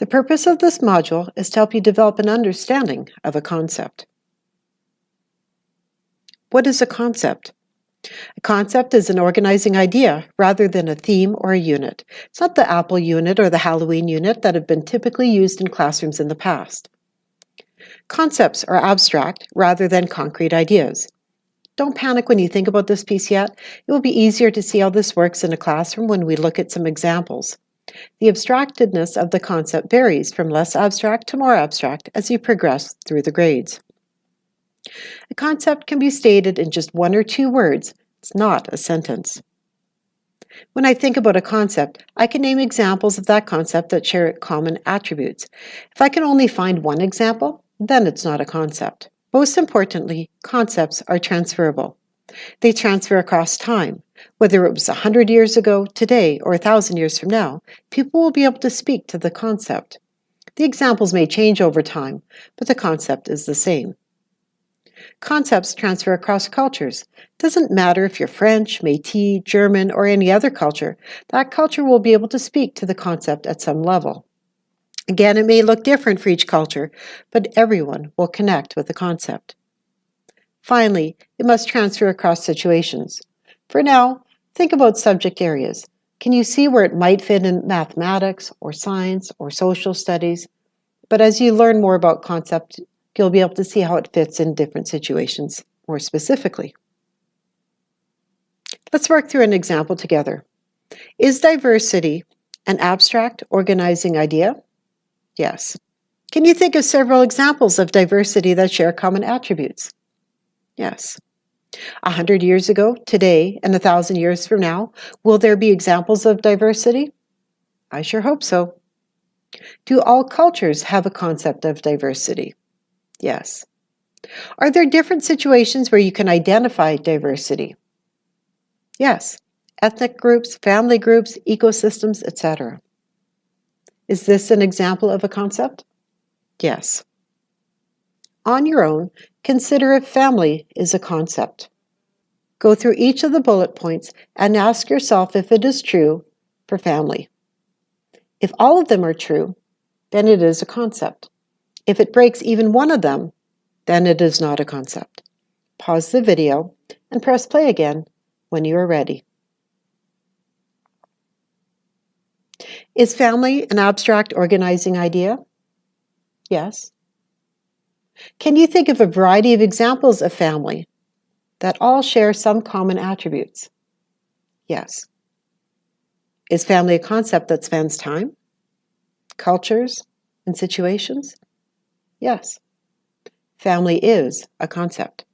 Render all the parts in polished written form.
The purpose of this module is to help you develop an understanding of a concept. What is a concept? A concept is an organizing idea rather than a theme or a unit. It's not the Apple unit or the Halloween unit that have been typically used in classrooms in the past. Concepts are abstract rather than concrete ideas. Don't panic when you think about this piece yet. It will be easier to see how this works in a classroom when we look at some examples. The abstractedness of the concept varies from less abstract to more abstract as you progress through the grades. A concept can be stated in just one or two words. It's not a sentence. When I think about a concept, I can name examples of that concept that share common attributes. If I can only find one example, then it's not a concept. Most importantly, concepts are transferable. They transfer across time. Whether it was 100 years ago, today, or 1,000 years from now, people will be able to speak to the concept. The examples may change over time, but the concept is the same. Concepts transfer across cultures. It doesn't matter if you're French, Métis, German, or any other culture. That culture will be able to speak to the concept at some level. Again, it may look different for each culture, but everyone will connect with the concept. Finally, it must transfer across situations. For now, think about subject areas. Can you see where it might fit in mathematics or science or social studies? But as you learn more about concept, you'll be able to see how it fits in different situations more specifically. Let's work through an example together. Is diversity an abstract organizing idea? Yes. Can you think of several examples of diversity that share common attributes? Yes. 100 years ago, today, and 1,000 years from now, will there be examples of diversity? I sure hope so. Do all cultures have a concept of diversity? Yes. Are there different situations where you can identify diversity? Yes. Ethnic groups, family groups, ecosystems, etc. Is this an example of a concept? Yes. On your own, consider if family is a concept. Go through each of the bullet points and ask yourself if it is true for family. If all of them are true, then it is a concept. If it breaks even one of them, then it is not a concept. Pause the video and press play again when you are ready. Is family an abstract organizing idea? Yes. Can you think of a variety of examples of family that all share some common attributes? Yes. Is family a concept that spans time, cultures, and situations? Yes. Family is a concept.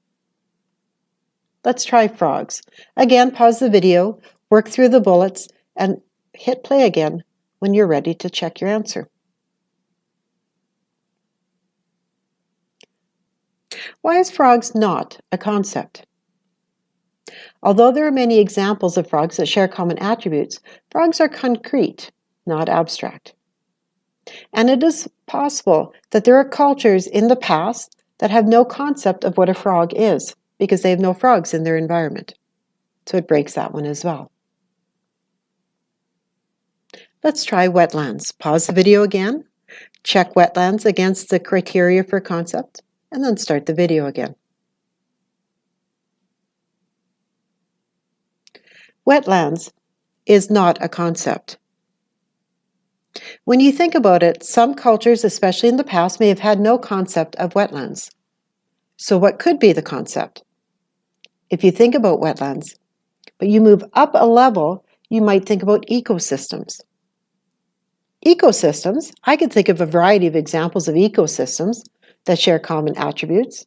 Let's try frogs. Again, pause the video, work through the bullets, and hit play again when you're ready to check your answer. Why is frogs not a concept? Although there are many examples of frogs that share common attributes, frogs are concrete, not abstract. And it is possible that there are cultures in the past that have no concept of what a frog is because they have no frogs in their environment. So it breaks that one as well. Let's try wetlands. Pause the video again, check wetlands against the criteria for concept, and then start the video again. Wetlands is not a concept. When you think about it, some cultures, especially in the past, may have had no concept of wetlands. So what could be the concept? If you think about wetlands, but you move up a level, you might think about ecosystems. Ecosystems, I could think of a variety of examples of ecosystems that share common attributes.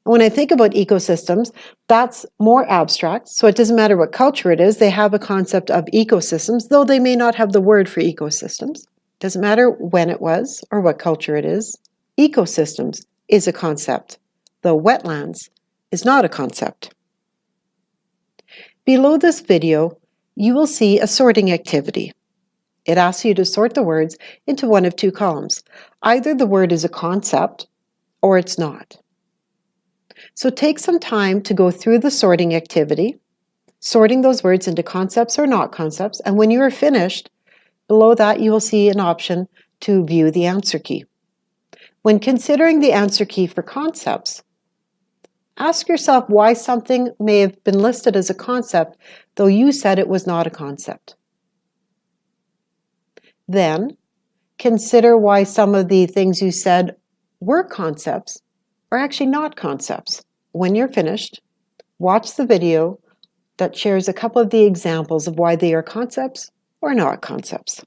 When I think about ecosystems, that's more abstract, so it doesn't matter what culture it is, they have a concept of ecosystems, though they may not have the word for ecosystems. It doesn't matter when it was or what culture it is. Ecosystems is a concept, though wetlands is not a concept. Below this video, you will see a sorting activity. It asks you to sort the words into one of two columns. Either the word is a concept or it's not. So take some time to go through the sorting activity, sorting those words into concepts or not concepts, and when you are finished, below that you will see an option to view the answer key. When considering the answer key for concepts, ask yourself why something may have been listed as a concept, though you said it was not a concept. Then, consider why some of the things you said were concepts are actually not concepts. When you're finished, watch the video that shares a couple of the examples of why they are concepts or not concepts.